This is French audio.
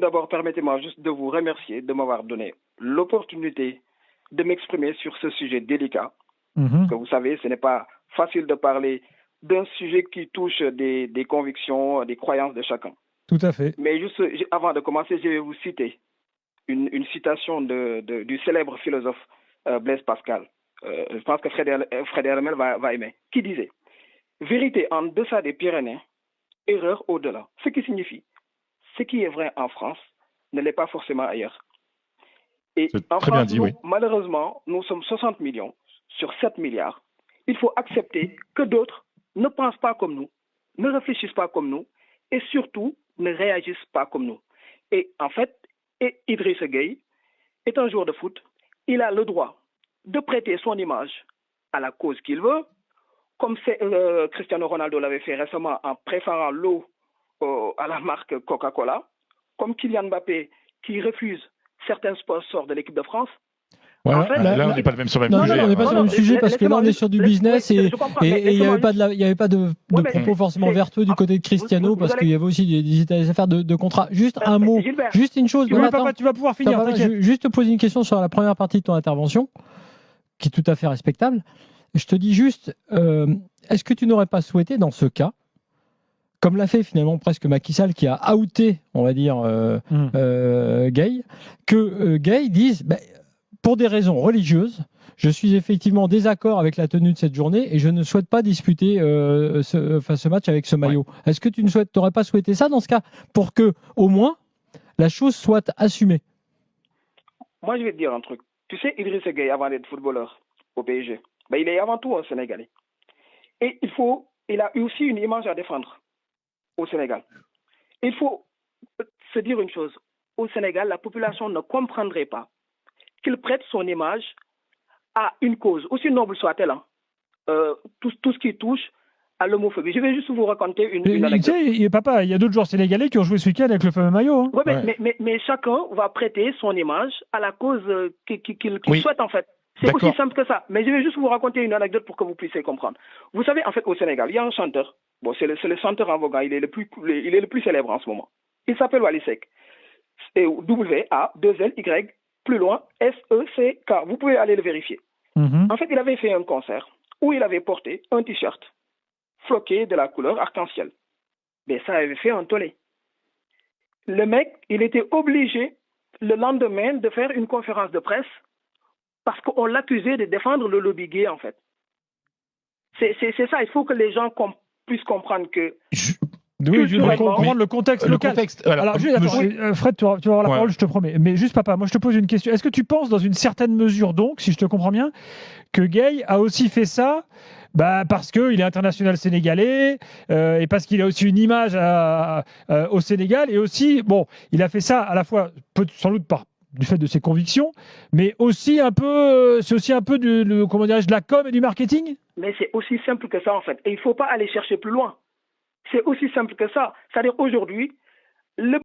D'abord, permettez-moi juste de vous remercier de m'avoir donné l'opportunité de m'exprimer sur ce sujet délicat. Parce que vous savez, ce n'est pas facile de parler d'un sujet qui touche des convictions, des croyances de chacun. Tout à fait. Mais juste avant de commencer, je vais vous citer une citation du célèbre philosophe Blaise Pascal. Je pense que Fred Hermel va aimer. Qui disait « Vérité en deçà des Pyrénées, erreur au-delà ». Ce qui signifie ce qui est vrai en France ne l'est pas forcément ailleurs. Et en France, malheureusement, nous sommes 60 millions sur 7 milliards. Il faut accepter que d'autres ne pensent pas comme nous, ne réfléchissent pas comme nous et surtout ne réagissent pas comme nous. Et en fait, Idrissa Gueye est un joueur de foot. Il a le droit de prêter son image à la cause qu'il veut, comme Cristiano Ronaldo l'avait fait récemment en préférant l'eau à la marque Coca-Cola, comme Kylian Mbappé qui refuse certains sponsors de l'équipe de France. Voilà, en fait, là, on n'est pas sur le même sujet. Non, on n'est pas sur le même sujet parce que là, on est sur du business et il n'y avait pas de propos forcément vertueux du côté de Cristiano parce qu'il y avait aussi des affaires de contrat. Juste un mot, Gilbert, juste une chose. Tu vas pouvoir finir. Juste te poser une question sur la première partie de ton intervention, qui est tout à fait respectable. Je te dis juste, est-ce que tu n'aurais pas souhaité dans ce cas, comme l'a fait finalement presque Macky Sall qui a outé, on va dire, Gueye, que Gueye dise, pour des raisons religieuses, je suis effectivement en désaccord avec la tenue de cette journée et je ne souhaite pas disputer ce match avec ce maillot. Ouais. Est-ce que tu n'aurais pas souhaité ça dans ce cas, pour que, au moins, la chose soit assumée? Moi, je vais te dire un truc. Tu sais, Idrissa Gueye, avant d'être footballeur au PSG, il est avant tout un Sénégalais. Et il a eu aussi une image à défendre au Sénégal. Il faut se dire une chose. Au Sénégal, la population ne comprendrait pas qu'il prête son image à une cause, aussi noble soit-elle, tout ce qui touche à l'homophobie. Je vais juste vous raconter une anecdote. Tu sais, papa, il y a d'autres joueurs sénégalais qui ont joué ce week-end avec le fameux maillot. Hein. Ouais, mais chacun va prêter son image à la cause qu'il souhaite, en fait. C'est aussi simple que ça. Mais je vais juste vous raconter une anecdote pour que vous puissiez comprendre. Vous savez, en fait, au Sénégal, il y a un chanteur. Bon, c'est le chanteur en vogue. Il est le plus célèbre en ce moment. Il s'appelle Wally Seck. W-A-2-L-Y, plus loin, S-E-C-K. Vous pouvez aller le vérifier. En fait, il avait fait un concert où il avait porté un t-shirt floqué de la couleur arc-en-ciel. Mais ça avait fait un tollé. Le mec, il était obligé, le lendemain, de faire une conférence de presse parce qu'on l'accusait de défendre le lobby gay, en fait. C'est ça, il faut que les gens puissent comprendre que... Oui, je vais comprendre le contexte local. Alors, Fred, tu vas avoir la parole, je te promets. Mais juste, papa, moi, je te pose une question. Est-ce que tu penses, dans une certaine mesure, donc, si je te comprends bien, que Gueye a aussi fait ça parce qu'il est international sénégalais et parce qu'il a aussi une image au Sénégal et aussi, il a fait ça à la fois, sans doute du fait de ses convictions, mais aussi un peu, c'est aussi un peu de la com et du marketing? Mais c'est aussi simple que ça, en fait. Et il ne faut pas aller chercher plus loin. C'est aussi simple que ça. C'est-à-dire, aujourd'hui, le